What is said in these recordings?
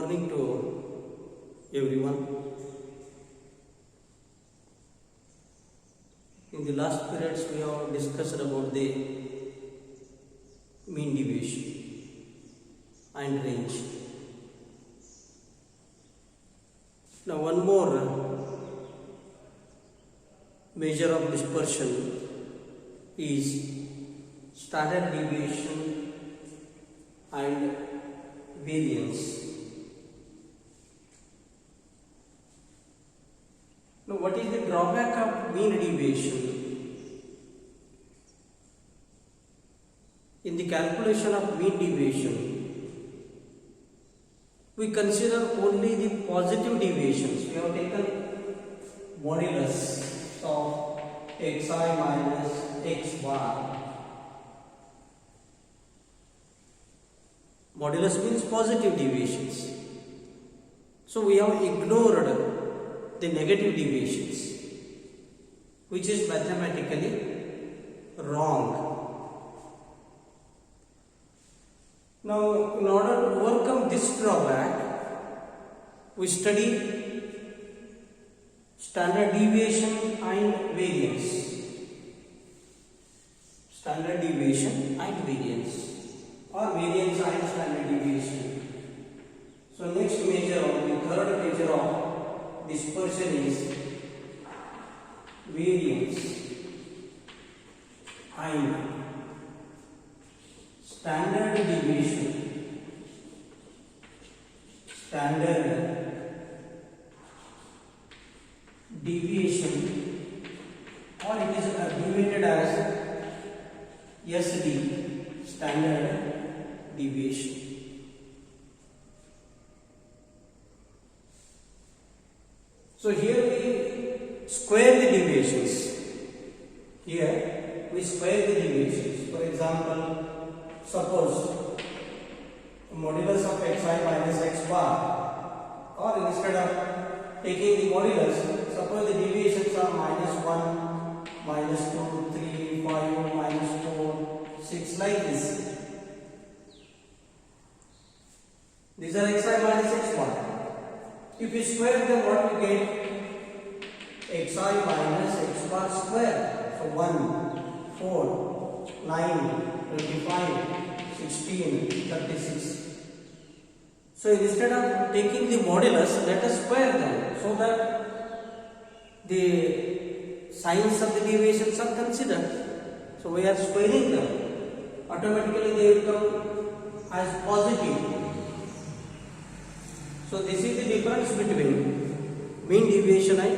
morning to everyone. In the last periods we have discussed about the mean deviation and range. Now one more measure of dispersion is standard deviation and variance. Now what is the drawback of mean deviation? In the calculation of mean deviation, we consider only the positive deviations. We have taken modulus of xi minus x bar. Modulus means positive deviations. So we have ignored the negative deviations, which is mathematically wrong. Now, in order to overcome this drawback, we study standard deviation and variance. Standard deviation and variance, or variance and standard deviation. So, next measure, the third measure of dispersion is variance and standard deviation. Standard deviation, or it is abbreviated as SD, standard deviation. So here we square the deviations. Here we square the deviations. For example, suppose modulus of xi minus x bar, or instead of taking the modulus, suppose the deviations are -1, -2, 3, 5, -4, 6, like this. These are xi minus x bar. If you square them, what you get? Xi minus x bar square. So 1, 4, 9, 25, 16, 36. So instead of taking the modulus, let us square them so that the signs of the deviations are considered. So we are squaring them. Automatically they will come as positive. So this is the difference between mean deviation and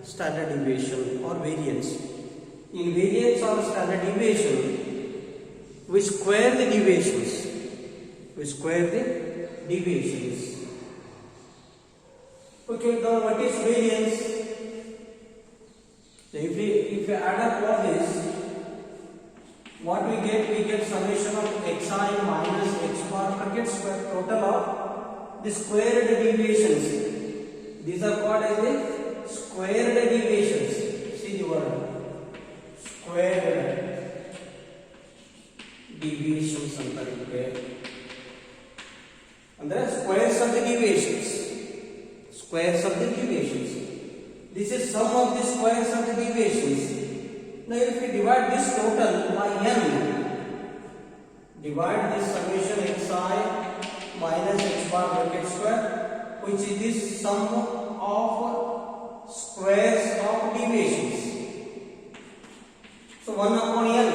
standard deviation or variance. In variance or standard deviation, we square the deviations. We square the deviations. Okay, now what is variance? So if we add up all this, what we get? We get summation of xi minus x bar bracket square, total of the squared deviations. These are called as the squared deviations. See the word squared deviations antarike. And there are squares of the deviations. Squares of the deviations. This is sum of the squares of the deviations. Now if we divide this total by n, divide this summation xi minus x bar bracket square, which is this sum of squares of deviations. So 1 upon n,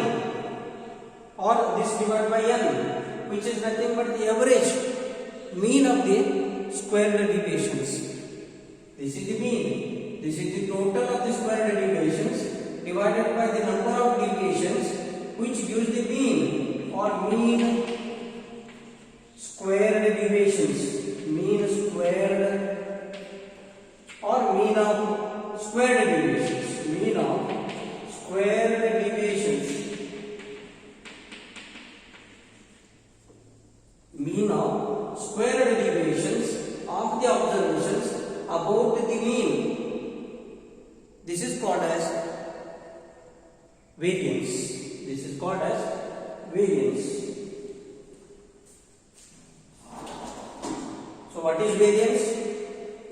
or this divided by n, which is nothing but the average mean of the squared deviations. This is the mean. This is the total of the squared deviations divided by the number of deviations, which gives the mean or mean squared deviations. Mean squared or mean of squared deviations. Mean of squared deviations. Mean of squared deviations of the observations about the mean. This is called as variance. This is called as variance. So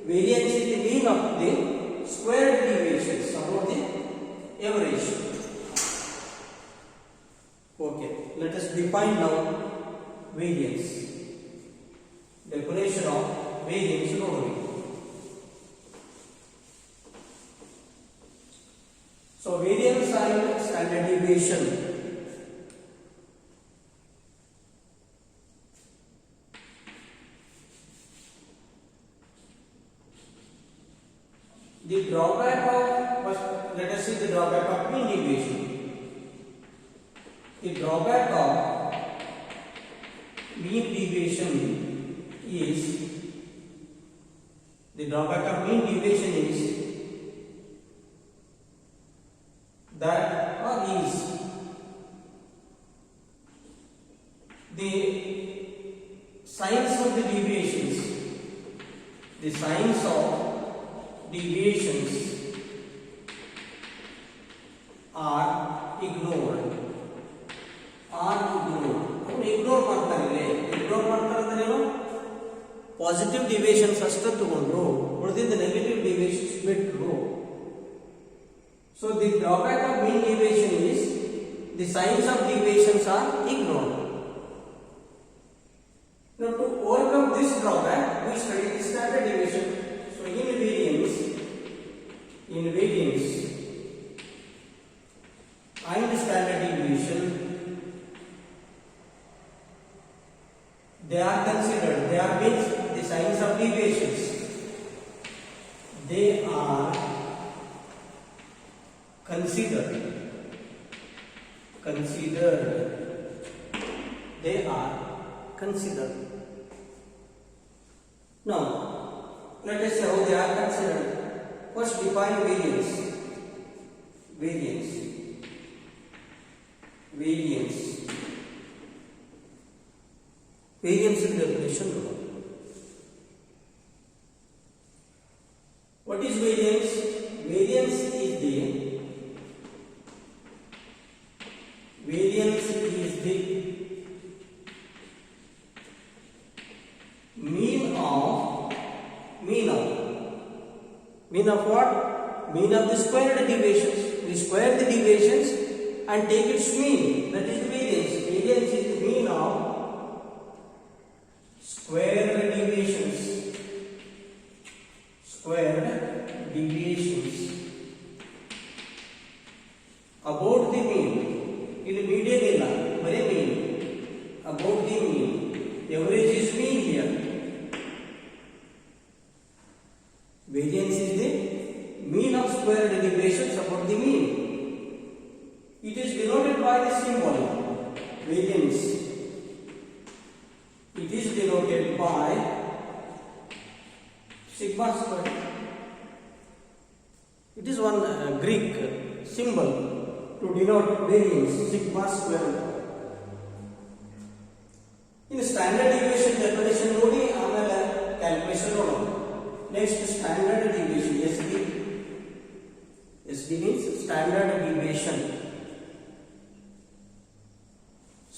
Variance is the mean of the squared deviations about the average. Okay, let us define now variance. Definition of variance nodori. So variance and standard deviation. The drawback of, first let us see the drawback of mean deviation. The drawback of mean deviation is, the drawback of mean deviation is that or is the signs of the deviations, the signs of deviations are ignored. Ignore ಮಾಡ್ತಾರೆ. Ignore ಮಾಡ್ತಾರೆ ಅಂದ್ರೆ ಏನು? Positive deviations ಅಷ್ಟೇ ತಗೊಂಡ್ರು, ಉಳಿದಿದ್ದ negative deviations ಬಿಟ್ರು. So the drawback of mean deviation is the signs of deviations are ignored. Now to overcome this drawback, we study the standard deviation. So in variance and standard deviation, they are considered. They are means the signs of deviations. They are considered. They are considered. Now, let us see how they are considered. First, define variance. Variance is definition. What is variance? Variance is the mean of what? Mean of the squared deviations. We square the deviations and take its mean. That is variance. Variance is the mean of squared deviations. About the mean. ಇಲ್ಲಿ median ಇಲ್ಲ, ಬರೀ mean. About the mean. Average is mean here. Variance is the mean of squared deviations about the mean. It is denoted by the symbol variance. It is denoted by sigma square. It is one Greek symbol to denote variance, sigma square. In standard deviation definition ನೋಡಿ ಆಮೇಲೆ calculation ನೋಡೋಣ. Next, standard deviation. SD means standard deviation.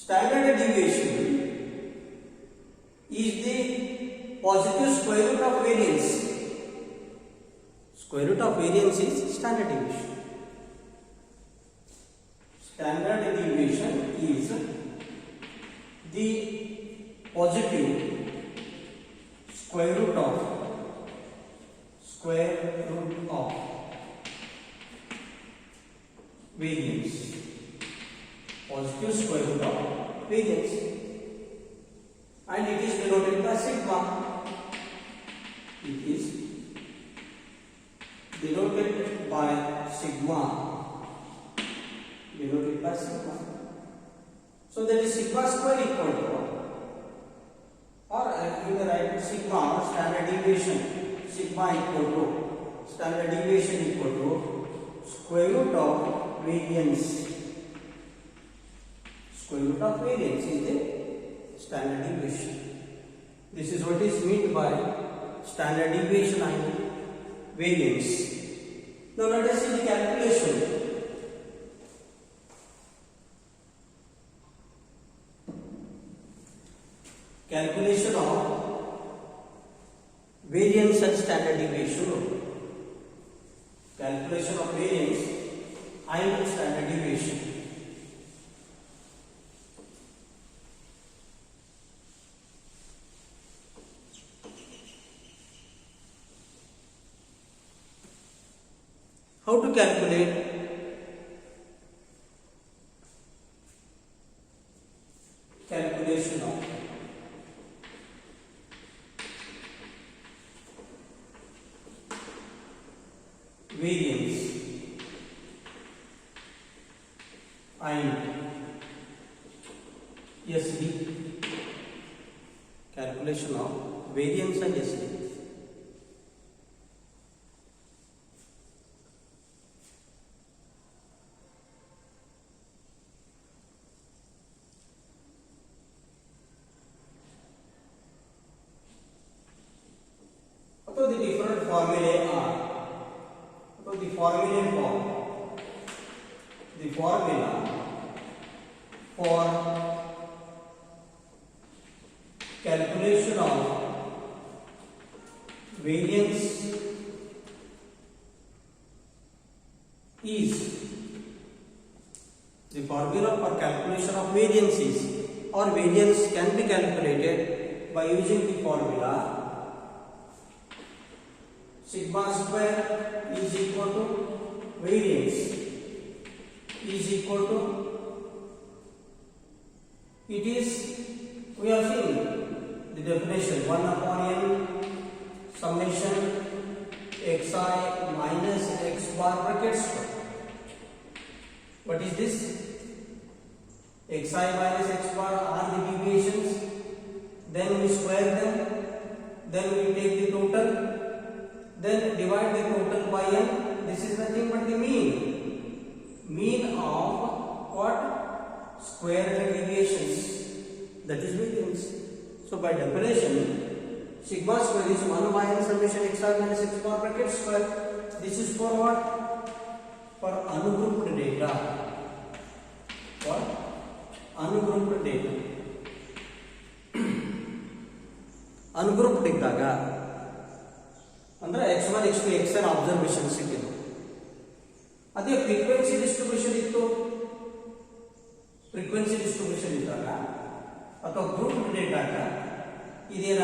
Standard deviation is the positive square root of variance. Square root of variance is standard deviation. Standard deviation is the positive square root of variance. Positive square root of variance, and it is denoted by sigma. It is denoted by sigma. So that is sigma square equal to what? Or you can write sigma or standard deviation. Sigma equal to standard deviation equal to square root of variance. Square root of variance is the standard deviation. This is what is meant by standard deviation and variance. Now let us see the calculation. Calculation of variance and standard deviation. Calculation of variance and standard deviation. How to calculate calculation of variance and SD? Calculation of variance and SD. So the different formulae are, so the formula for calculation of variance is, the formula for calculation of variance is, or variance can be calculated by using the formula sigma square is equal to variance is equal to, it is, we have seen the definition, 1 upon n summation xi minus x bar bracket square. What is this? Xi minus x bar are the deviations, then we square them, then we take the total, then divide the total by n. This is nothing but the mean of what? Square deviations, that is variance. So by definition, sigma square is 1 by n summation xi minus x bar bracket square. This is for what? For ungrouped data. What? Ungrouped data. Ungrouped ಇದ್ದಾಗ ಅಂದ್ರೆ x1 x2 xn observations ಇತ್ತು. ಅದೇ frequency distribution ಇತ್ತು, frequency distribution ಇದ್ದಾಗ ಅಥವಾ group ಡೇಟಾಗ ಇದೇನ,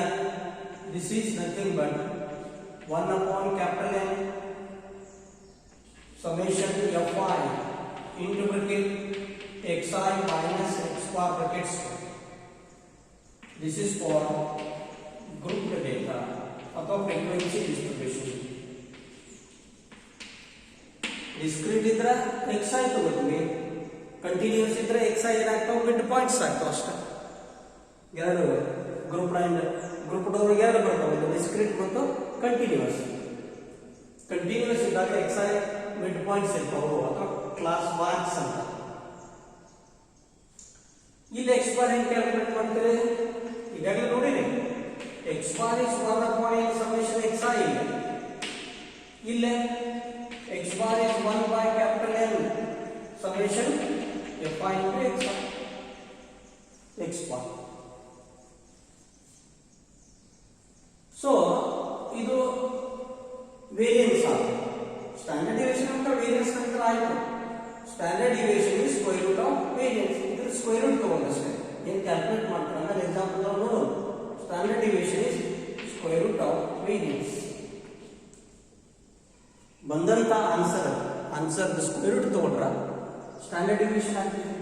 this is nothing but 1 upon capital N summation fi into bracket xi minus x bar bracket square. This is for grouped data ಅಥವಾ frequency distribution. Discrete ಇದ್ರೆ xi ತಗೋತೀವಿ, continuous ಇದ್ರೆ xi ಏನಾಗ್ತಾವೆ, mid points ಆಗ್ತಾವೆ ಅಷ್ಟೇ. ಎರಡು group ಡೋರ್ಗೆ ಎರಡು ಬರ್ತಾವೆ, discrete ಮತ್ತು ಕಂಟಿನ್ಯೂಸ್. ಕಂಟಿನ್ಯೂಸ್ ಇದ್ದಾಗ xi ಮಿಡ್ ಪಾಯಿಂಟ್ಸ್ ಇರ್ತಾವೆ ಅಥವಾ ಕ್ಲಾಸ್ ಮಾರ್ಕ್ಸ್ ಅಂತ. ಇಲ್ಲಿ x ಬಾರ್ ಹೆಂಗೆ ಕ್ಯಾಲ್ಕುಲೇಟ್ ಮಾಡ್ತೀರಿ? ಈಗಾಗಲೇ ನೋಡಿರಿ, x bar is 1 upon n summation xi. ಇಲ್ಲೇ x bar is 1 by capital N summation fi into xi. x bar. So ಇದು ವೇರಿಯನ್ಸ್ ಆಗಿದೆ. ಸ್ಟ್ಯಾಂಡರ್ಡ್ ಡಿವಿಯೇಷನ್ ಅಂತ ವೇರಿಯನ್ಸ್ ಅಂತ ಆಯಿತು. Standard deviation is square root of variance. ಇದ್ರ square root ತಗೊಂಡಷ್ಟೇ ಏನು calculate ಮಾಡ್ತಾರೆ ಅಂದ್ರೆ ಎಕ್ಸಾಂಪಲ್ ನೋಡೋಣ. Standard deviation is square root of variance. ಬಂದಂತ ಆನ್ಸರ್ ಸ್ಕ್ವೇರ್ ರೂಟ್ ತಗೊಂಡ್ರ ಸ್ಟ್ಯಾಂಡರ್ಡ್ ಡಿವಿಯೇಷನ್ ಆಗ್ತದೆ.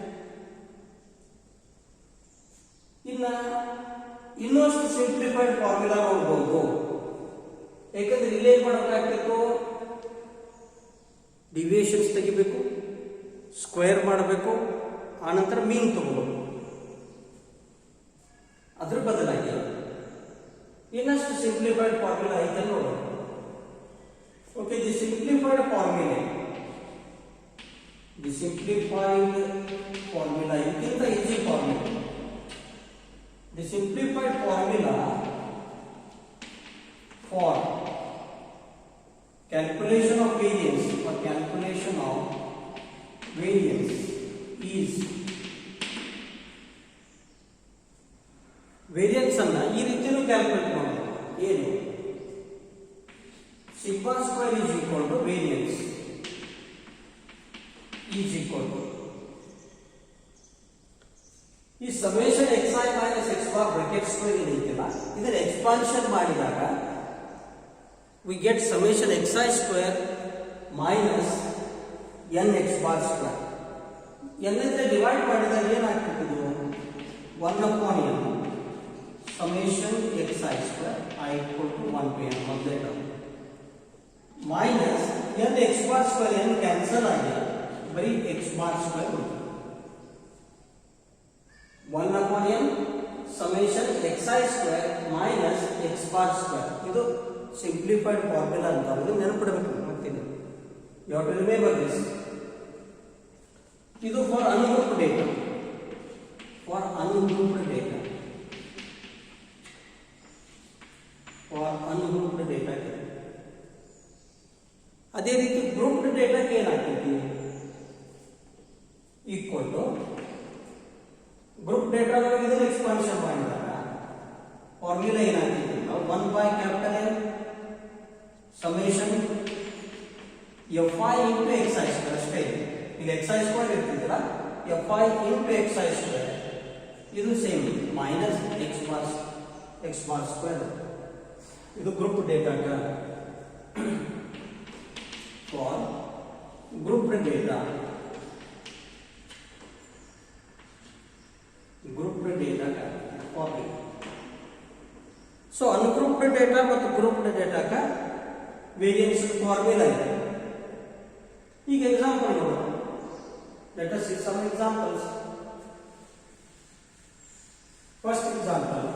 ಇನ್ನಷ್ಟು ಸಿಂಪ್ಲಿಫೈಡ್ ಫಾರ್ಮುಲಾ ನೋಡಬಹುದು. ಯಾಕಂದ್ರೆ ಇಲ್ಲೇ ಮಾಡಬೇಕಾಗ್ತಿತ್ತು, ಡಿವಿಯೇಷನ್ಸ್ ತೆಗಿಬೇಕು, ಸ್ಕ್ವೇರ್ ಮಾಡಬೇಕು, ಆನಂತರ ಮೀನ್ ತಗೋಬೇಕು. ಅದ್ರ ಬದಲಾಗಿ ಇನ್ನಷ್ಟು ಸಿಂಪ್ಲಿಫೈಡ್ ಫಾರ್ಮುಲಾ ಐತೆ ನೋಡೋಣ. ಓಕೆ, ದಿ ಸಿಂಪ್ಲಿಫೈಡ್ ಫಾರ್ಮುಲಾ ಇದಕ್ಕಿಂತ easy formula. The simplified formula for calculation of variance is, variance ಅನ್ನ ಈ ರೀತಿಯೂ ಕ್ಯಾಲ್ಕುಲೇಟ್ ಮಾಡೋದು. ಏನು sigma square is equal to variance is equal to ಈ summation xi minus x bar bracket square ಇದೆಯಲ್ಲ ಇದರ expansion ಮಾಡಿದಾಗ we get summation xi square minus nx bar square. n ಅಂದ್ರೆ ಡಿವೈಡ್ ಮಾಡಿದಾಗ ಏನಾಗ್ತಿತ್ತು 1 upon n summation xi square I equal to 1 by n ಮೊದಲೇ term minus n x bar square n cancel ಆಗಿ ಬರೀ x bar square ಬರುತ್ತೆ 1 upon n summation xi square minus x bar square. ಇದು simplified formula ಅಂತ ಅದನ್ನು ನೆನಪಿಡಬೇಕು ಮಾಡ್ತೀನಿ. You have to remember this. ಇದು for ungrouped data. For ungrouped data. For ungrouped data. ಅದೇ ರೀತಿ ಗ್ರೂಪ್ಡ್ ಡೇಟಾಕ್ಕೆ ಏನಾಗ್ತೈತಿ ಈಕ್ವಲ್ ಟು ಗ್ರೂಪ್ ಡೇಟಾದೊಳಗೆ ಇದನ್ನು ಎಕ್ಸ್ಪಾನ್ಷನ್ ಮಾಡಿದಾಗ ಫಾರ್ಮುಲಾ ಏನಾಗ್ತೈತಿ ನಾವು 1 by capital N summation fi into xi square ಅಷ್ಟೇ. ಇಲ್ಲಿ xi square ಇರ್ತಿದಲ್ಲ fi into xi square ಇದು same minus x bar square. ಇದು ಗ್ರೂಪ್ ಡೇಟಾಗ for group data formula. So ungrouped data ಮತ್ತು ಗ್ರೂಪ್ಡ್ ಡೇಟಾಕ ವೇರಿಯನ್ಸ್ ಫಾರ್ಮುಲಾ ಇದೆ. ಈಗ ಎಕ್ಸಾಂಪಲ್ ನೋಡೋಣ. Let us see some examples. First example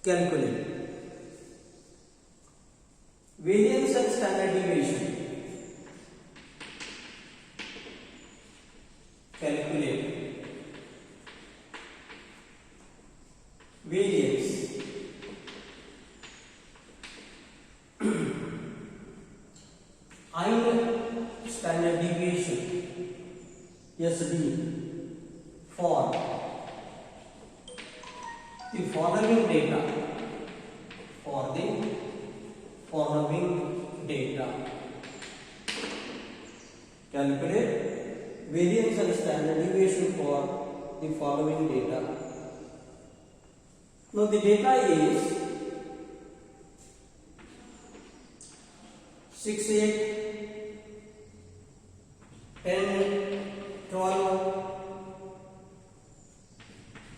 calculate variance and standard deviation. Calculate variance and standard deviation SD for the following data. Calculate variance and standard deviation for the following data. Now the data is 6, 8, 10, 12,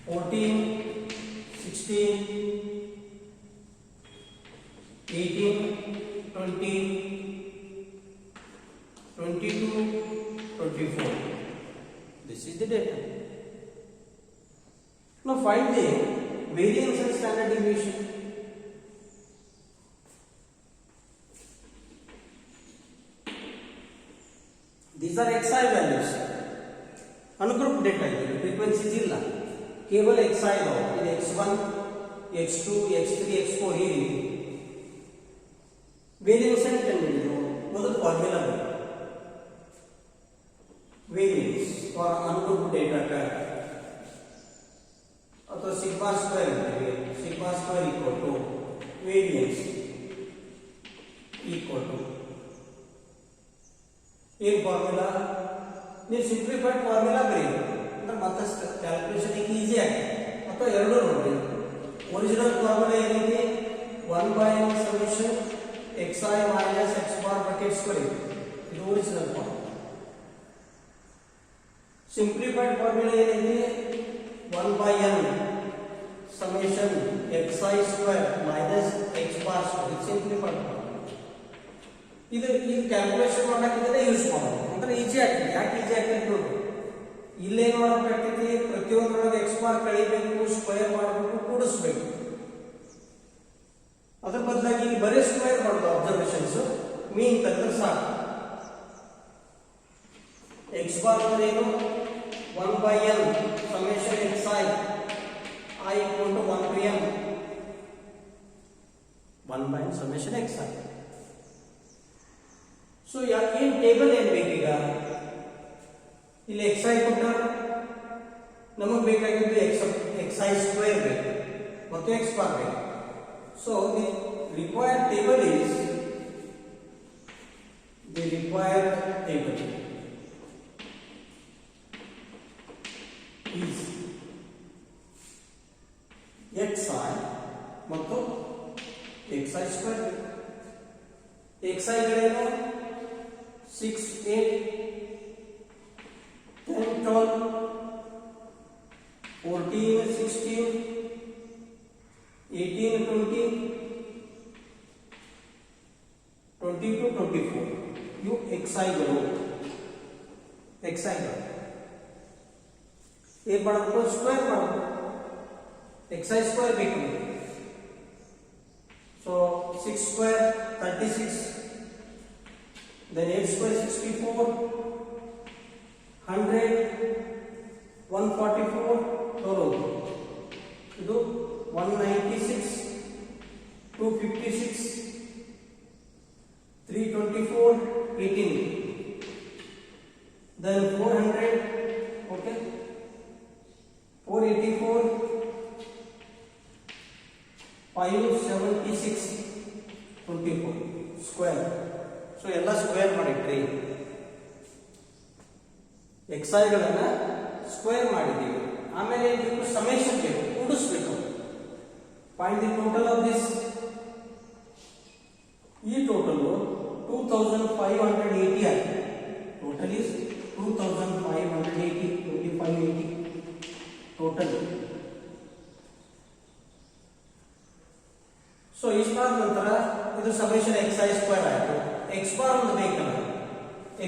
14, 16, 18, 20, 22, 24. This is the data. Now find the variance and standard deviation. These are xi values. Ungrouped data ಇದೆ, frequencies ಇಲ್ಲ, ಕೇವಲ xi ಇದಾವೆ. ಇದು x1, x2, x3, x4 ಈ ರೀತಿ. Variance ಅಂತ ಕಂಡುಹಿಡಿದು ಮೊದಲು ಫಾರ್ಮುಲಾ ಬರುತ್ತೆ. ವೇರಿಯನ್ಸ್ ಫಾರ್ ಅನ್ಗ್ರೂಪ್ಡ್ ಡೇಟಾ ಅಥವಾ ಸಿಗ್ಮಾ ಸ್ಕ್ವೇರ್ ಅಂತೀವಿ. Sigma square equal to variance equal to ಏನು ಫಾರ್ಮುಲಾ? ನೀವು ಸಿಂಪ್ಲಿಫೈಡ್ ಫಾರ್ಮುಲಾ ಬರೀಬೇಕು ಅಂದ್ರೆ ಮತ್ತಷ್ಟು ಕ್ಯಾಲ್ಕುಲೇಷನ್ ಈಸಿ ಆಗಿದೆ. ಅಥವಾ ಎರಡೂ ನೋಡಿ. ಒರಿಜಿನಲ್ ಫಾರ್ಮುಲಾ ಏನೈತಿ? 1 by n summation xi minus x bar bracket square. ಇದು ಒರಿಜಿನಲ್ ಫಾರ್ಮುಲಾ. ಸಿಂಪ್ಲಿಫೈಡ್ ಫಾರ್ಮುಲಾ ಏನೈತಿ? 1 by n summation xi square minus x bar square. ಇದು ಸಿಂಪ್ಲಿಫೈಡ್ ಫಾರ್ಮುಲಾ. ಇದು ಕ್ಯಾಲ್ಕುಲೇಷನ್ ಮಾಡಕ್ಕೆ ಯೂಸ್ ಮಾಡೋದು ಅಂದ್ರೆ ಈಜಿ ಆಗ್ತದೆ. ಯಾಕೆ ಈಜಿ ಆಗ್ತದೆ ನೋಡಿ, ಇಲ್ಲೇನು ಮಾಡಬೇಕಾಗ್ತೈತಿ? ಪ್ರತಿಯೊಂದರೊಳಗೆ ಎಕ್ಸ್ ಬಾರ್ ಕಳಿಬೇಕು, ಸ್ಕ್ವೇರ್ ಮಾಡಬೇಕು, ಕೂಡಿಸ್ಬೇಕು. ಅದ್ರ ಬದಲಾಗಿ ಬರೀ ಸ್ಕ್ವೇರ್ ಮಾಡೋದು ಅಬ್ಸರ್ವೇಷನ್ಸ್ ಮೀನ್ ತೆಗೆದ್ರೆ ಸಾಕು. ಎಕ್ಸ್ ಬಾರ್ ಅಂದ್ರೆ ಏನು? 1 by n summation xi ಕೊಟ್ಟರೆ ನಮಗೆ ಬೇಕಾಗಿದ್ದು xi ಸ್ಕ್ವೇರ್ ಬೇಕು ಮತ್ತು x ಬಾರ್ ಬೇಕು. So the required table is xi ಮತ್ತು xi ಸ್ಕ್ವೇರ್ ಬೇಕು. xi ಗಳೇನು 6 8 10 12 14 16 18 20 22 24 ಇವು xi ಗಳು. ಏನ್ ಮಾಡಬೇಕು? ಸ್ಕ್ವೇರ್ ಮಾಡಬೇಕು. xi ಸ್ಕ್ವೇರ್ ಬೇಕು. So 6 square 36, then 8 square 64, 100 144 total. ಇದು 196 256 324 18, then 400, okay, 484 576 24 ಸ್ಕ್ವೇರ್. ಸೊ ಎಲ್ಲ ಸ್ಕ್ವೇರ್ ಮಾಡಿಟ್ರಿ, xi ಗಳನ್ನ ಸ್ಕ್ವೇರ್ ಮಾಡಿದ್ದೀವಿ. ಆಮೇಲೆ ಇದಕ್ಕೆ ಸಮೇಷನ್ ಬೇಕು, ಕೂಡಿಸಬೇಕು. Find the total of this. ಈ ಟೋಟಲ್ 2580 ಆಗಿದೆ. Total is 2580 2580 total. ಸೊ ಇಷ್ಟಾದ ನಂತರ ಇದು ಸಮೇಷನ್ xi ಸ್ಕ್ವೇರ್ ಆಯಿತು. x ಬಾರ್ ಒಂದು ಬೇಕಲ್ಲ,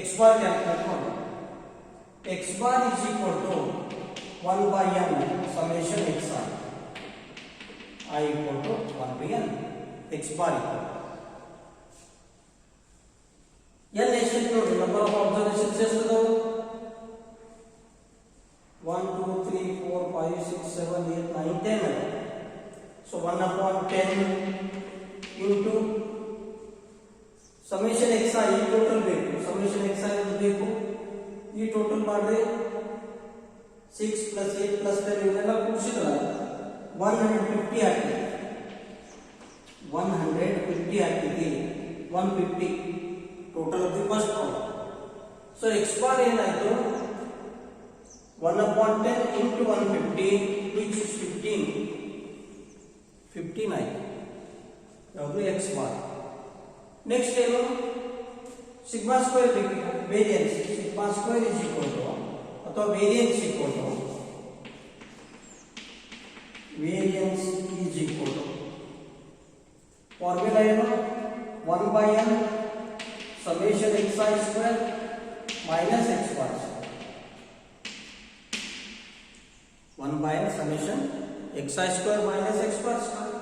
x ಬಾರ್ ಕ್ಯಾಲ್ಕುಲೇಟ್ ಮಾಡಿ. x ಬಾರ್ is equal to 1/n summation xi. I equal to 1/n. x ಬಾರ್ equal n ಎಷ್ಟು ನೋಡಿ, number of observations ಎಷ್ಟಿದಾವೆ? 1 2 3 4 5 6 7 8 9 10. So 1/10 into summation xi ಈ ಟೋಟಲ್ ಬೇಕು. summation xi ಅಂತ ಬೇಕು. ಈ ಟೋಟಲ್ ಮಾಡಿದ್ರೆ 6 + 8 + 10 ಇವನ್ನೆಲ್ಲ ಕೂಡಿಸಿದ್ರೆ 150 ಆಗ್ತದೆ. 150 ಆಗ್ತದೆ. 150 total of the first part. So x bar ಏನಾಯ್ತು? 1/10 into 150 which is 15 ಆಯ್ತು. ಯಾವುದು? x bar. ನೆಕ್ಸ್ಟ್ ಏನು? ಸಿಗ್ಮಾ ಸ್ಕ್ವೇರ್ ಬೇಕು. Variance sigma square is equal to ಅಥವಾ ವೇರಿಯನ್ಸ್ ಈಕ್ವಲ್ ಟು ಫಾರ್ಮುಲಾ ಏನು? 1/n summation xi square minus x bar. 1/n summation xi square minus x bar square,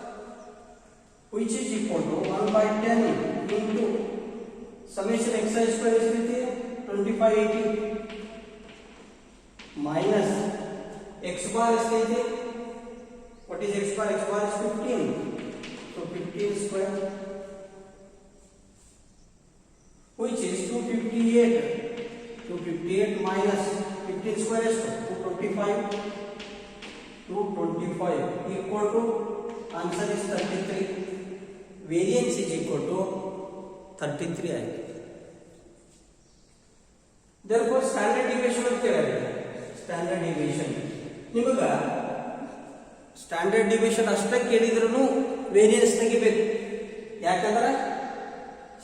which is equal to 1/10 into summation xi square is 2580 minus x bar is what is x bar? X bar is 15, so 15 square, which is 258 minus 15 square is 225 equal to answer is 33. Variance is equal to 33 ಆಗಿದೆ. therefore standard deviation ಅಂತ ಹೇಳಿದ್ರೆ standard deviation ನಿಮಗೆ standard deviation ಅಷ್ಟೇ ಕೇಳಿದ್ರೂ variance ತೆಗಿಬೇಕು. ಯಾಕಂದ್ರೆ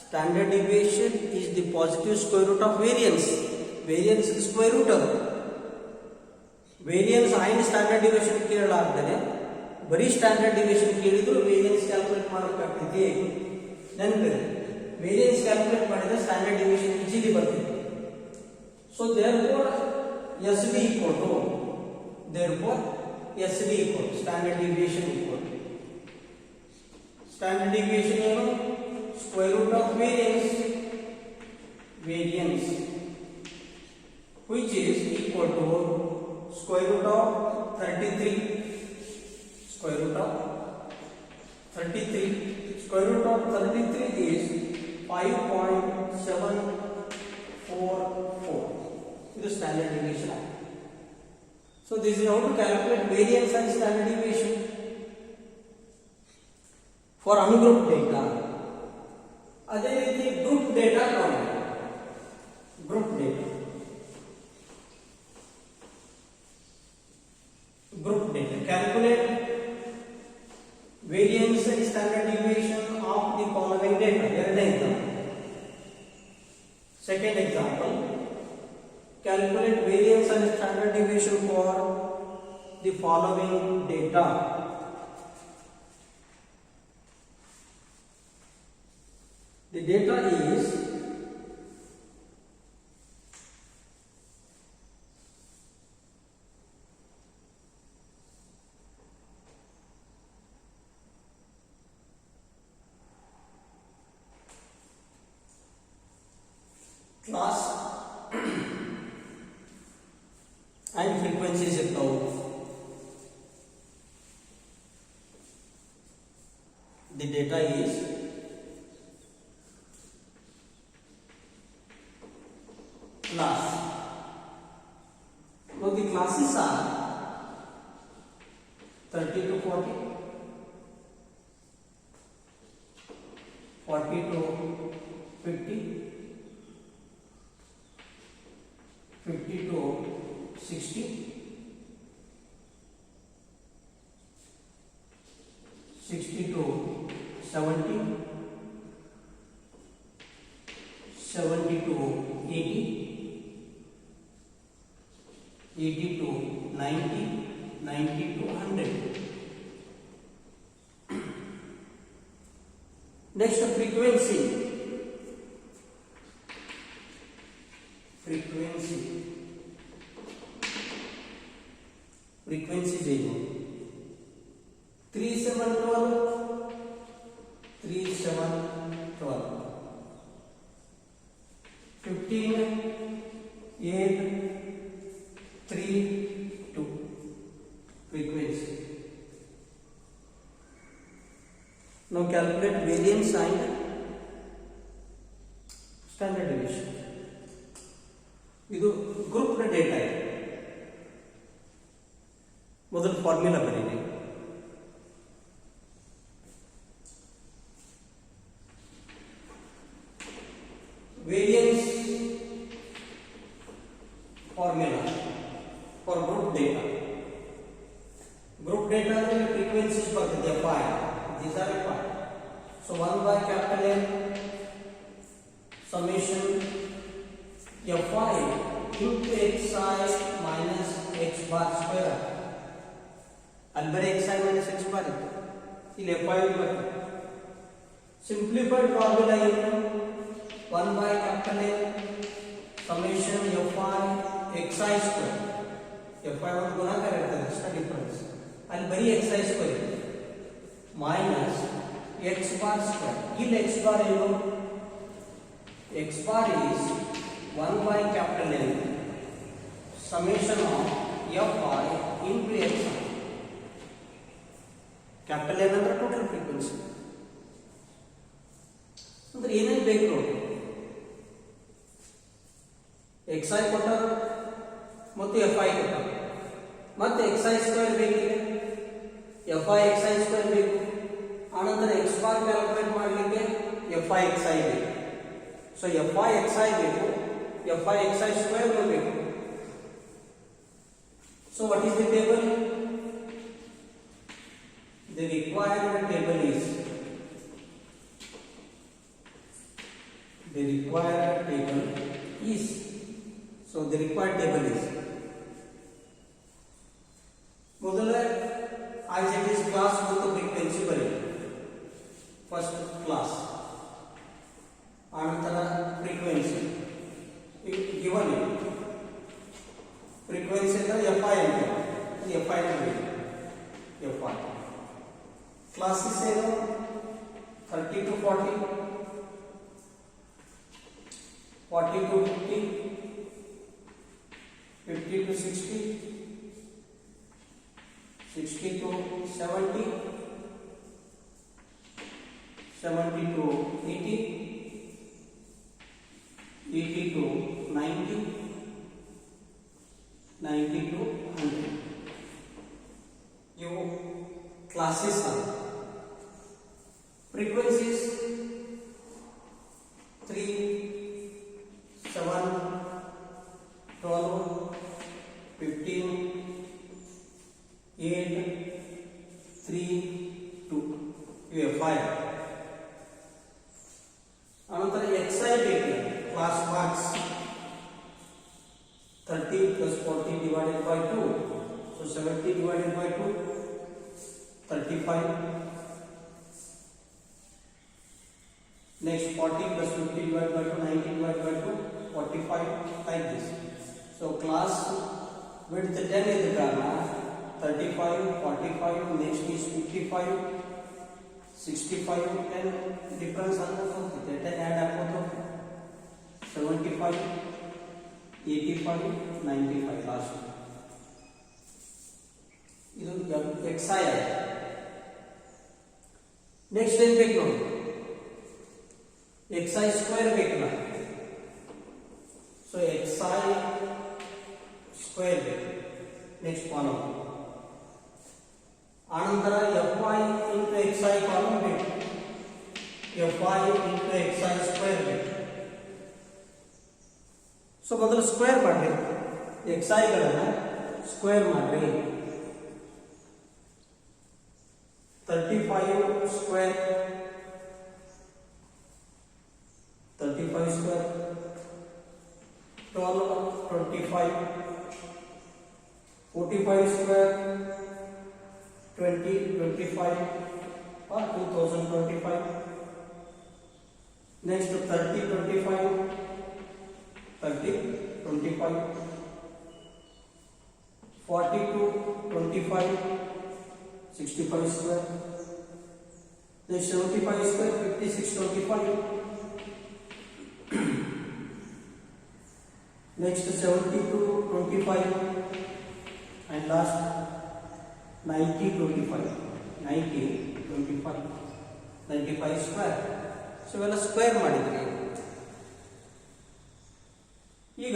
standard deviation is the positive square root of variance. Variance square root ಅದು. Variance ಆಯ್ನ ಸ್ಟ್ಯಾಂಡರ್ಡ್ ಡಿವಿಯೇಷನ್ ಕೇಳಲಾಗ್ತದೆ, ಬರೀ ಸ್ಟ್ಯಾಂಡರ್ಡ್ ಡಿವಿಯೇಷನ್ ಕೇಳಿದ್ರು ವೇರಿಯನ್ಸ್ ಕ್ಯಾಲ್ಕುಲೇಟ್ ಮಾಡಬೇಕಾಗ್ತೈತಿ. ನೆನಪಿದೆ, ವೇರಿಯನ್ಸ್ ಕ್ಯಾಲ್ಕುಲೇಟ್ ಮಾಡಿದ್ರೆ ಸ್ಟ್ಯಾಂಡರ್ಡ್ ಡಿವಿಯೇಷನ್ ಈಜಿಲಿ ಬರ್ತದೆ. So therefore SB equal to standard deviation equal standard deviation ಏನು? square root of variance which is equal to square root of 33. Square root of 33 is 5.744. ಇದು standard deviation ಆಗಿದೆ. So this is how to calculate variance and standard deviation for ungrouped data. ಅದೇ ರೀತಿ group data ನೋಡಿ. Group data calculate variance and standard deviation of the following data. ಎರಡನೇ example. Second example, calculate variance and standard deviation for the following data. The data is class and frequencies ಇರ್ತಾವು. The data is class. Now the classes are 30 to 40, 40 to 50, 50 to 60, 60 to 70, 70 to 80, 80 to 90, 90 to 100. Next, frequency. Frequency ಏನು? 3712, 3712, 15, 8, 3, 2. Frequency. Now calculate variance and standard deviation. ಇದು group data ಇದೆ. ಮೊದಲು formula ಬರೀರಿ. Variance formula for group data. Group data ಅಂದ್ರೆ frequencies ಬರ್ತದೆ Fi. These are Fi. So 1 by capital N summation Fi into xi minus x bar square. ಅಲ್ಲಿ ಬರೀ xi minus x bar ಇತ್ತು, ಇಲ್ಲಿ Fi ಬರ್ತದೆ. ಸಿಂಪ್ಲಿಫೈಡ್ ಫಾರ್ಮುಲಾ ಏನು? 1 by capital N summation Fi xi square. Fi ಒಂದು ಗುಣಾಕಾರ ಇರ್ತದೆ, ಅಷ್ಟೇ ಡಿಫರೆನ್ಸ್. ಅಲ್ಲಿ ಬರೀ xi square minus x bar square. ಇಲ್ಲಿ x bar ಏನು? x bar is 1 by capital N summation of Fi into xi. Capital N ಅಂದ್ರೆ ಟೋಟಲ್ ಫ್ರೀಕ್ವೆನ್ಸಿ. ಅಂದ್ರೆ ಏನೇನು ಬೇಕು ನೋಡಿ. xi ಕೊಟ್ಟರು ಮತ್ತು Fi ಕೊಟ್ಟರು, ಮತ್ತೆ xi ಸ್ಕ್ವೇರ್ ಬೇಕಿದೆ, Fi xi ಸ್ಕ್ವೇರ್ ಬೇಕು. ಆನಂತರ x ಬಾರ್ ಕ್ಯಾಲ್ಕುಲೇಟ್ ಮಾಡಲಿಕ್ಕೆ Fi xi ಬೇಕು. ಸೊ Fi xi ಬೇಕು, Fi xi ಸ್ಕ್ವೇರ್ ಬೇಕು. So what is the table? The required table is so the required table is ಮೊದಲ as it is class ಮತ್ತು frequency ಬರೀ. ಫಸ್ಟ್ ಕ್ಲಾಸ್, ಆನಂತರ frequency given ಇದೆ. Frequency ಅಂದ್ರೆ Fi ಅಂತ, Fi Fi. Classes ಏನು? 30 to 40, 40 to 50, 50 to 60, 60 to 70, 70 to 80, 80 to 90, 90 to 100 ಇವು classes frequencies 3 7 12 15 8 3 2 ಇವೆ 5 ಅನಂತರ excited class marks 30 plus 40 divided by 2, so 70 divided by 2, 35. Next 40 plus 50 divided by 2, 90 divided by 2, 45, like this. So class width 10 is the gamma, 35, 45, next is 55, 65, 10 difference almost 10 add up 75, 85, 95 last. ಇದು xi next ಏನು ಬೇಕು ನೋಡಿ xi square ಬೇಕಲ್ಲ so xi square ಬೇಕು next column ಆನಂತರ fy into xi column ಬೇಕು fy into xi square ಬೇಕು so ಮೊದಲು ಸ್ಕ್ವೇರ್ ಮಾಡ್ರಿ xi ಗಳನ್ನ ಸ್ಕ್ವೇರ್ ಮಾಡ್ರಿ 35 square 35 square 12 25 45 square 20 25 or 2025 next 30 25 30 25 42 25 65 square then 75 square 56 25 next 72 25 and last 90 25 90 25 95 square so ಇವೆಲ್ಲ ಸ್ಕ್ವೇರ್ ಮಾಡಿದ್ರಿ ಈಗ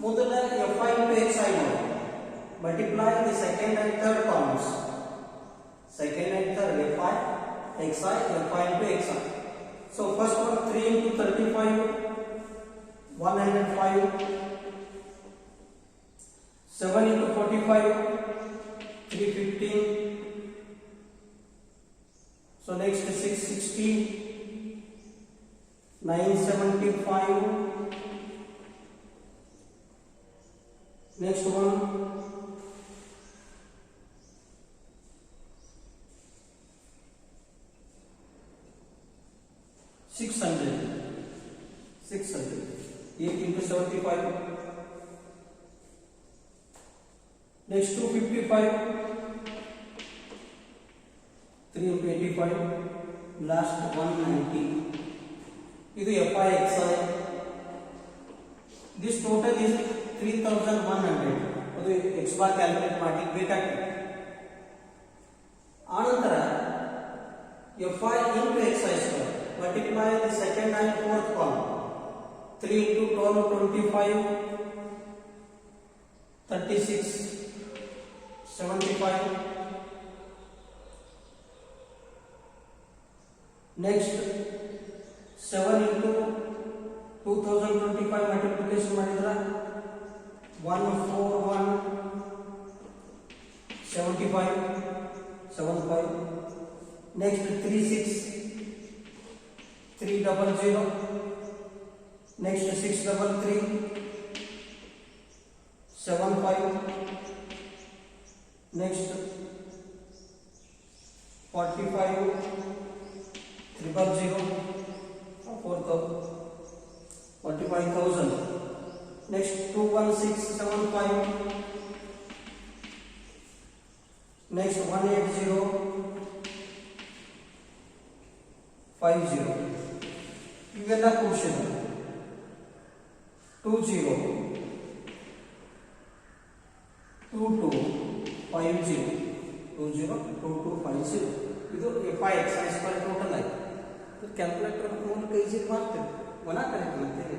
ಮೊದಲ fy into xi ಮಾಡಿ multiply the second and third columns second and third fy xi fy into xi so first one 3 into 35 105 7 into 45 315 so next 660 975 next one 600 8 into 75 next 255 3 into 85 last 190 ಇದು fy xi this total is 3100 ಅದು x ಬಾರ್ calculate ಮಾಡಲಿಕ್ಕೆ ಬೇಕಾಗ್ತದೆ ಆನಂತರ fy into xi square multiply the second and fourth column 3 into 12 25 36 75 next 7 into 2025 multiplication ಮಾಡಿದ್ರ 14175 next 36 300 next 633 75 next 45 300 45,000 next 21675 next 180 50 ಇವೆಲ್ಲ question 20 22 50 202250 ಇದು fy xi square total ಆಯ್ತು ಇದು ಕ್ಯಾಲ್ಕುಲೇಟರ್ ಮೂಲಕ ಈಸಿಲಿ ಮಾಡ್ತೇವೆ ಒಣ ಕರೆಕ್ಟ್ ಅಂತೇಳಿ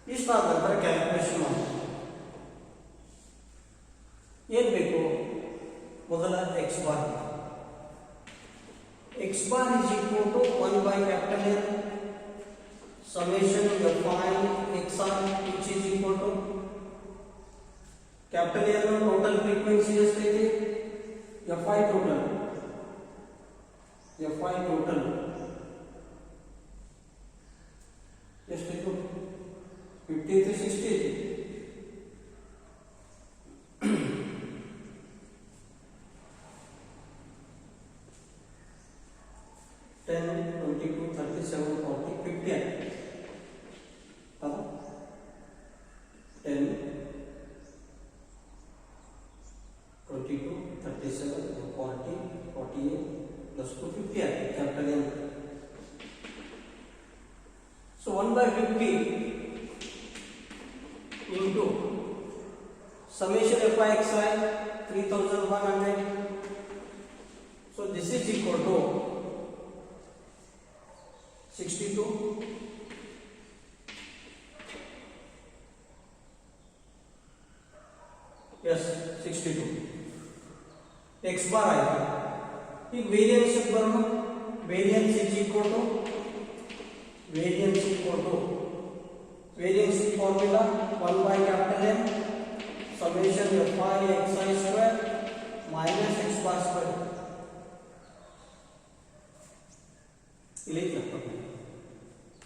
ಇಷ್ಟಾದ ನಂತರ ಕ್ಯಾಲ್ಕುಲೇಷನ್ ಮಾಡಿ ಏನು ಬೇಕು ಮೊದಲ x bar is equal to 1 by capital N summation fi xi which is equal to capital N total frequency ಎಷ್ಟಿದೆ fi total ಎಷ್ಟಿತ್ತು 50 to 60 10 22 37 40 50 ಹೌದಾ 10 22 37 40 48 plus 2 50 capital N. So 1 by 50 into summation fi xi 3100. So this is equal to 62. Yes, 62. X bar आएगा. एक variance बरोबर variance is equal to variance formula 1 by capital M summation fi xi square minus x bar square.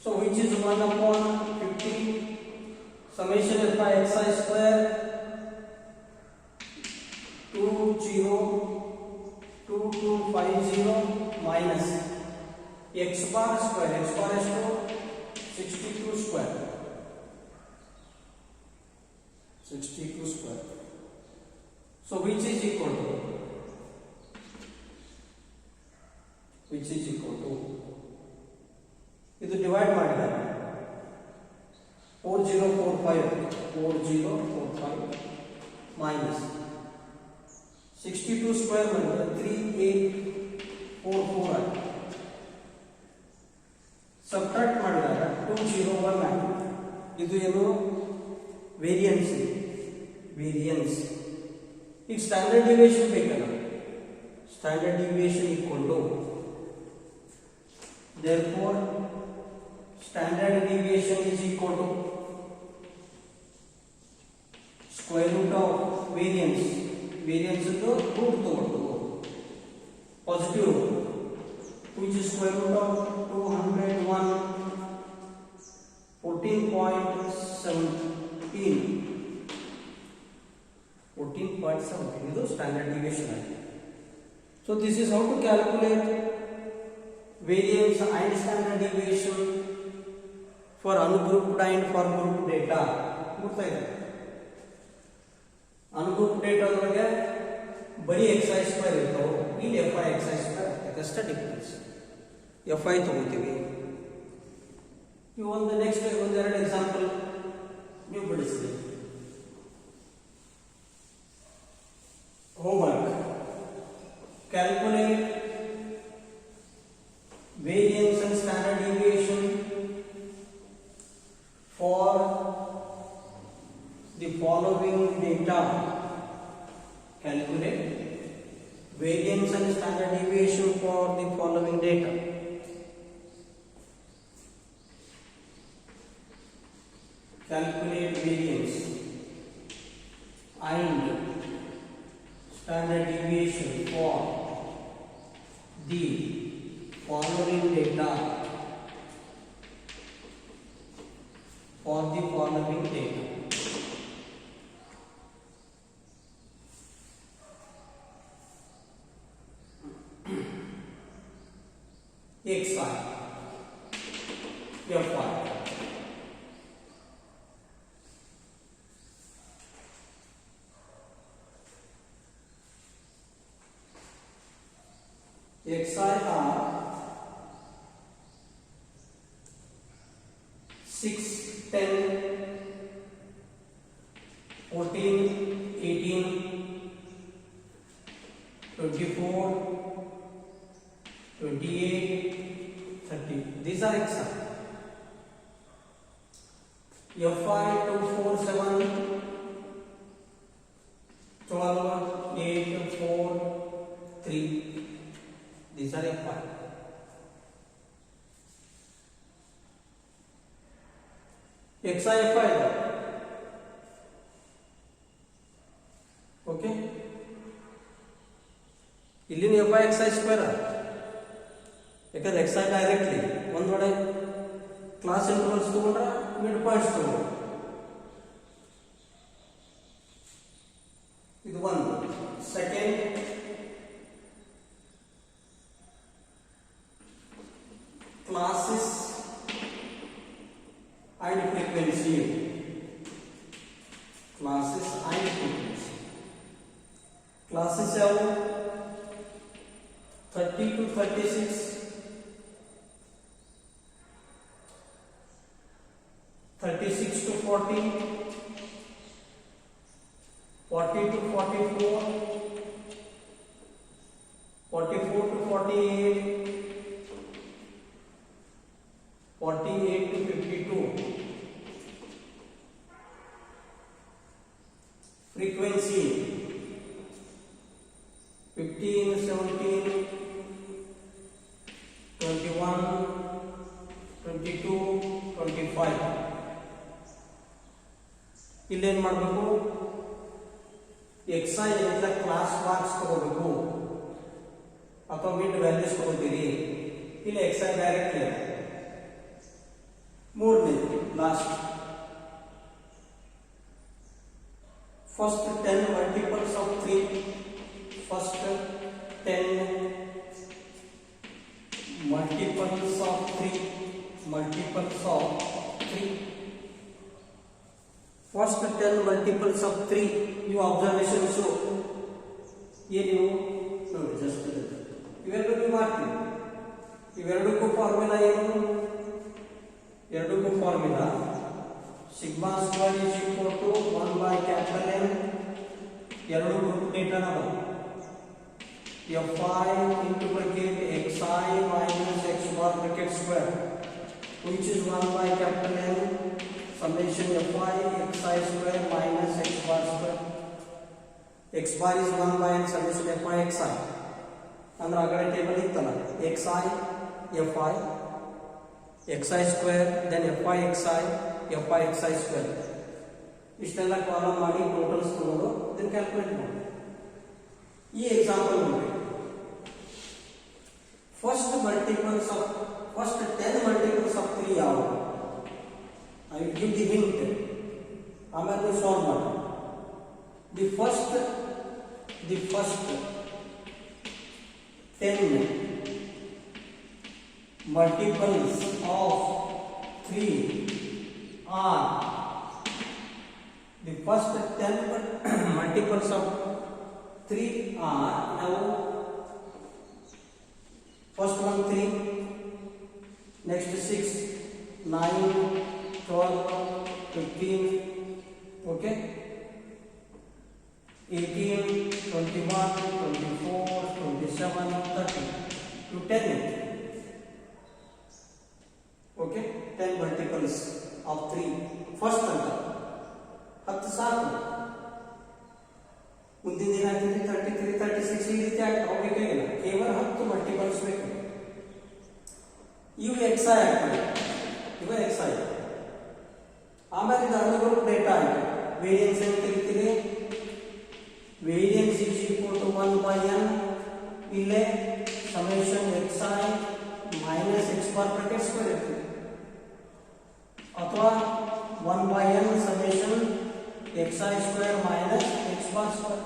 So which is 1 upon 50 summation fi xi square 20250 minus x bar square is to 62 square. So which is equal to ಇದು divide ಮಾಡಿದರೆ 4045 minus 62 square ಮಾಡಿದರೆ 3844 ಆಗಿದೆ. Subtract ಮಾಡಿದಾಗ 201 ಆಗಿದೆ. ಇದು ಏನು variance ಈಗ standard deviation ಬೇಕಲ್ಲ standard deviation equal to therefore standard deviation is equal to square root of variance to root ತಗೊಳ್ತು positive which is square root of 201 14.17 ಇದು ಸ್ಟ್ಯಾಂಡರ್ಡ್ ಡಿವಿಯೇಷನ್ ಆಗಿದೆ. So this is how to calculate variance and standard deviation for ungrouped and for grouped data. ಗೊತ್ತಾ ಇದೆ ungrouped data ಒಳಗೆ ಬರೀ xi square ಇರ್ತಾವೆ, ಇಲ್ಲಿ fi xi square ಅಷ್ಟೇ difference. fi ತಗೋತೀವಿ. ಈ ಒಂದು ನೆಕ್ಸ್ಟ್ ಒಂದೆರಡು ಎಕ್ಸಾಂಪಲ್ ನೀವು ಬಿಡಿಸ್ತೀವಿ. homework calculate variance and standard deviation for the following data. Calculate variance and standard deviation for the following data. Calculate variance and standard deviation for the following data xi fi xi are 6, 10, 14, 18, 24, 28, 30. These are xi. fi 247, 12, 8, 4, 3. These are F5. XI F5. Okay. ಇಲ್ಲಿನ F XI square ಯಾಕಂದ್ರೆ XI directly ಒಂದ್ ವೇಳೆ class intervals ತಗೊಂಡ್ರೆ mid points ತಗೊಂಡ್ರೆ ಇದು ಒಂದು. Second, classes and frequency. Classes and frequency. Classes have 30 to 36, 36 to 40, 40 to 44, 44 to 48, 48 to 52. Frequency 15, 17, 21, 22, 25. ಇಲ್ಲೇನು ಮಾಡಬೇಕು? XI ಎಲ್ಲ ಕ್ಲಾಸ್ ಮಾರ್ಕ್ಸ್ ತಗೋಬೇಕು ಅಥವಾ ಮಿಡ್ ವ್ಯಾಲ್ಯೂಸ್ ತಗೋತೀರಿ. ಇಲ್ಲಿ XI ಡೈರೆಕ್ಟ್ ಇದೆ. ಮೂರನೇ last, first 10 multiples of 3. First 10 multiples of 3. Multiples of 3. First 10 multiples of 3. You observation show. ये ನೀವು ನೋಡಿ ಜಸ್ಟ್ ಇವೆರಡಕ್ಕೂ ಮಾಡ್ತೀವಿ. ಇವೆರಡಕ್ಕೂ ಫಾರ್ಮುಲಾ ಏನು? ಎರಡಕ್ಕೂ formula sigma square is equal to 1 by capital N. ಎರಡು ಗ್ರೂಪ್ ಡೇಟಾ ನಾವು Fi into bracket xi minus x bar bracket square, which is 1 by capital N summation Fi xi square minus x bar square. X bar is 1 by n summation Fi xi. ಅಂದ್ರೆ ಆಗಲೇ table ಇತ್ತಲ್ಲ, xi Fi xi square then Fi xi Fi xi square. ಇಷ್ಟೆಲ್ಲ column ಮಾಡಿ totals ತಗೊಂಡು ಇದನ್ನ calculate ಮಾಡಿ. ಈ example ನೋಡಿ, ಫಸ್ಟ್ 10 multiples of 3 ಯಾವುದು? I will give the hint, ಆಮೇಲೆ ನೀವು ಸಾಲ್ವ್ ಮಾಡಿ. The first 10 multiples of 3 are the first 10 multiples of 3 are now first one 3, next 6, 9, 12, 15, okay, 18, 21, 24, 27, 30 to 10, okay, 10 multiples of 3 first ಅಂತ 10 ಸಾಕು. ಮುಂದಿನ ದಿನ 33, 36 ಈ ರೀತಿ ಹೋಗಬೇಕಾಗಿಲ್ಲ, ಕೇವಲ 10 ಮಲ್ಟಿಪಲ್ಸ್ ಬೇಕು. ಇವು XI ಆಗ್ತದೆ, ಇವು XI. ಆಮೇಲೆ ಇದು ಅನುಗ್ರೂಪ್ ಡೇಟಾ ಆಯಿತು. ವೇರಿಯನ್ಸ್ ಏನು ತೆಗಿತೀರಿ? Variance is equal to 1 by n. ಇಲ್ಲೇ summation XI minus x bar bracket square ಇರ್ತದೆ, ಅಥವಾ 1 by n summation XI square minus x bar square.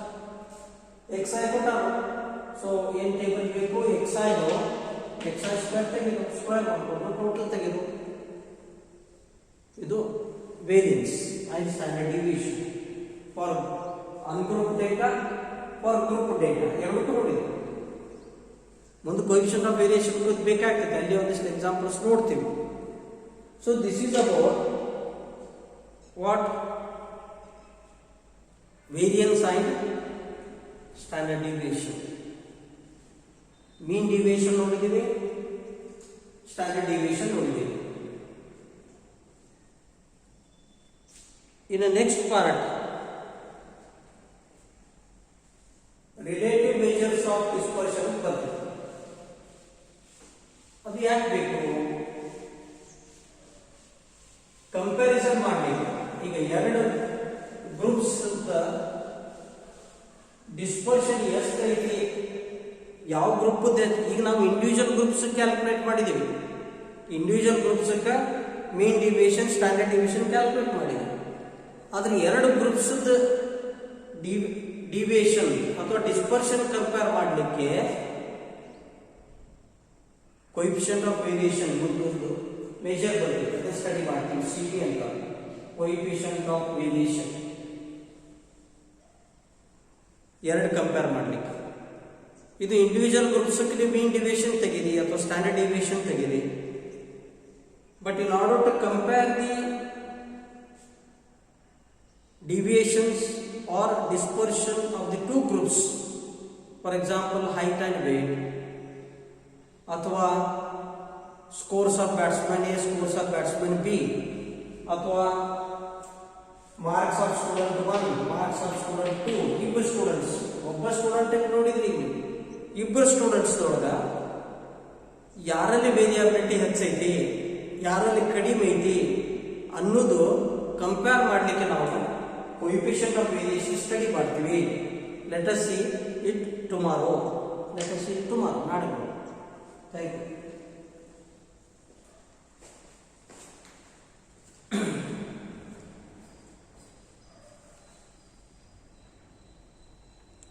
XI ಕೊಟ್ಟಾರು, ಸೊ ಏನು ಟೇಬಲ್ ಬೇಕು? XI ಸ್ಕ್ವೇರ್ ತೆಗೆದು ಸ್ಕ್ವೇರ್ ಮಾಡ್ಕೊಂಡು ಟೋಟಲ್ ತೆಗೆದು. ಇದು variance and standard deviation for ungroup data, for group data ಎರಡಕ್ಕೂ ನೋಡಿದ್ವಿ. ಒಂದು ಕೊಯಿಫಿಷಿಯಂಟ್ ಆಫ್ ವೇರಿಯೇಷನ್ ಬೇಕಾಗ್ತದೆ, ಅಲ್ಲಿ ಒಂದಿಷ್ಟು ಎಕ್ಸಾಂಪಲ್ಸ್ ನೋಡ್ತೀವಿ. So this is about what variance and standard deviation. Mean deviation ನೋಡಿದ್ದೀವಿ, ಸ್ಟ್ಯಾಂಡರ್ಡ್ ಡಿವಿಯೇಷನ್ ನೋಡಿದ್ದೀವಿ. ಇನ್ನು ನೆಕ್ಸ್ಟ್ ಪಾರ್ಟ್ ಆಫ್ ಡಿಸ್ಪರ್ಷನ್ ಬರ್ತದೆ. ಅದು ಯಾಕೆ ಬೇಕು? ಕಂಪ್ಯಾರಿಸನ್ ಮಾಡಲಿಕ್ಕೆ. ಈಗ ಎರಡು ಗ್ರೂಪ್ಸ್ ಡಿಸ್ಪರ್ಷನ್ ಎಷ್ಟೈತಿ, ಯಾವ ಗ್ರೂಪ್ ಈಗ ನಾವು ಇಂಡಿವಿಜುವಲ್ ಗ್ರೂಪ್ಸ್ ಕ್ಯಾಲ್ಕುಲೇಟ್ ಮಾಡಿದೀವಿ. Individual groups mean deviation standard deviation calculate ಮಾಡಿದೀವಿ. ಆದ್ರೆ ಎರಡು ಗ್ರೂಪ್ಸ್ ಡಿವಿಯೇಷನ್ ಅಥವಾ ಡಿಸ್ಪರ್ಷನ್ ಕಂಪೇರ್ ಮಾಡಲಿಕ್ಕೆ ಕೊಯಿಫಿಷಿಯಂಟ್ ಆಫ್ ವೇರಿಯೇಷನ್ ಒಂದು ಮೇಜರ್ ಬರ್ತದೆ. ಅದೇ ಸ್ಟಡಿ ಮಾಡ್ತೀವಿ, ಸಿಪಿ ಅಂತ, ಕೊಯಿಫಿಷಿಯಂಟ್ ಆಫ್ ವೇರಿಯೇಷನ್. ಎರಡು ಕಂಪೇರ್ ಮಾಡಲಿಕ್ಕೆ ಇದು ಇಂಡಿವಿಜುವಲ್ ಗ್ರೂಪ್ಸ್ ಮೀನ್ ಡಿವಿಯೇಷನ್ ತೆಗೀರಿ ಅಥವಾ ಸ್ಟ್ಯಾಂಡರ್ಡ್ ಡಿವಿಯೇಷನ್ ತೆಗೀರಿ. But in order to compare the deviations or dispersion of the two groups, for example height and weight, ಅಥವಾ scores of batsman A, scores of batsman B, ಅಥವಾ marks of student 1, marks of student 2, ಇಬ್ಬರು students, ಒಬ್ಬ student ನೋಡಿದ್ರಿ, ಇಬ್ಬರು students ಒಳಗ ಯಾರಲ್ಲಿ variability ಹೆಚ್ಚೈತಿ, ಯಾರಲ್ಲಿ ಕಡಿಮೆ ಐತಿ ಅನ್ನೋದು ಕಂಪೇರ್ ಮಾಡಲಿಕ್ಕೆ ನಾವು coefficient of variation ಸ್ಟಡಿ ಮಾಡ್ತೀವಿ. Let us see it tomorrow. ನಾಡಿದ್ದು. Thank you.